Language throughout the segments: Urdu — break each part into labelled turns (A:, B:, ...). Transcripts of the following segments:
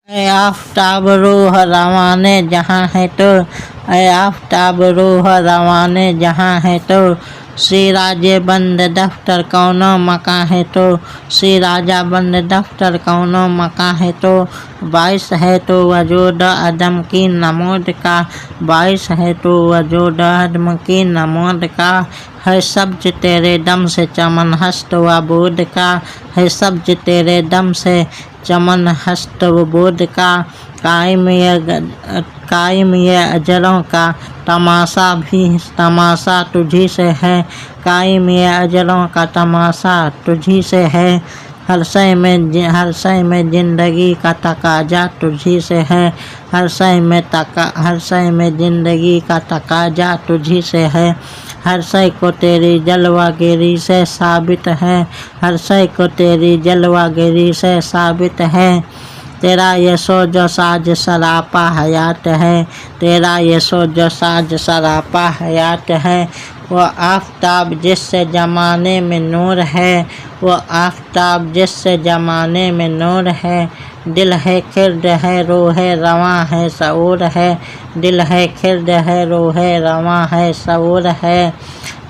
A: اے آفتاب روح روانے جہاں ہے تو، اے آفتاب روح روانے جہاں ہے تو، سراج بند دفتر کون و مکاں ہے تو، سراج بند دفتر کون و مکاں ہے تو، باعث ہے تو وجود عدم کی نمود کا، باعث ہے تو وجود عدم کی نمود کا، ہے سبز تیرے دم سے چمن ہست و بود کا، ہے سبز تیرے دم سے چمن ہست و بود کا، قائم یہ اجلوں کا تماشا بھی تماشا تجھی سے ہے، قائم یہ اجلوں کا تماشا تجھی سے ہے، ہر شے میں زندگی کا تقاضا تجھی سے ہے، ہر شے میں زندگی کا تقاضا تجھی سے ہے، ہر شے کو تیری جلوہ گری سے ثابت ہے، ہر شے کو تیری جلوہ گری سے ثابت ہے، تیرا یہ سوز و ساز سراپا حیات ہے، تیرا یہ سوز و ساز سراپا حیات ہے، وہ آفتاب جس سے زمانے میں نور ہے، وہ آفتاب جس سے زمانے میں نور ہے، دل ہے خرد ہے روح رواں ہے شعور ہے، دل ہے خرد ہے روح رواں ہے شعور ہے،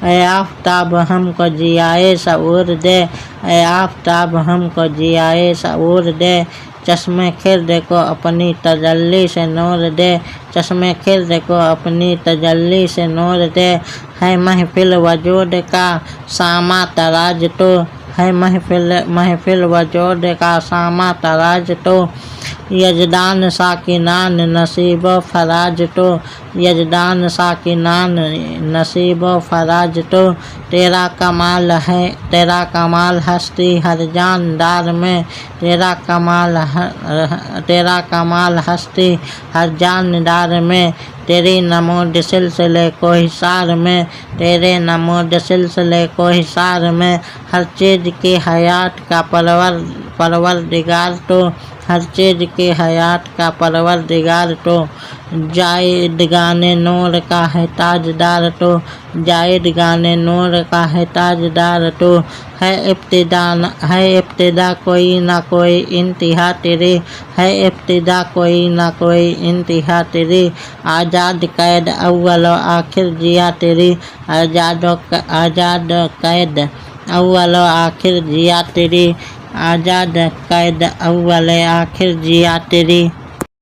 A: اے آفتاب ہم کو ضیائے شعور دے، اے آفتاب ہم کو ضیائے شعور دے، چشم خرد کو اپنی تجلی سے نور دے، چشم خرد کو اپنی تجلی سے نور دے، ہے محفل وجود کا ساماں تراج تو، ہے محفل وجود کا ساماں تراج تو، یزدان ساکنان نصیب و فراج تو، یزدان ساکنان نصیب و فراج تو، تیرا کمال ہستی ہر جاندار میں، تیرا کمال ہستی ہر جاندار میں، تیری نمود سلسلے کو حصار میں، تیرے نمود سلسلے کو حصار میں، ہر چیز کی حیات کا پروردگار تو، ہر چیز کی حیات کا پروردگار تو، زائدگان نور کا ہے تاجدار تو، زائدگان نور کا ہے تاجدار تو، ہے ابتدا کوئی نہ کوئی انتہا تیری، ہے ابتدا کوئی نہ کوئی انتہا تیری، آزاد قید اول و آخر جیا تیری، آزاد قید اول و آخر جیا تیری، آزاد قید اول آخر جیا تیری۔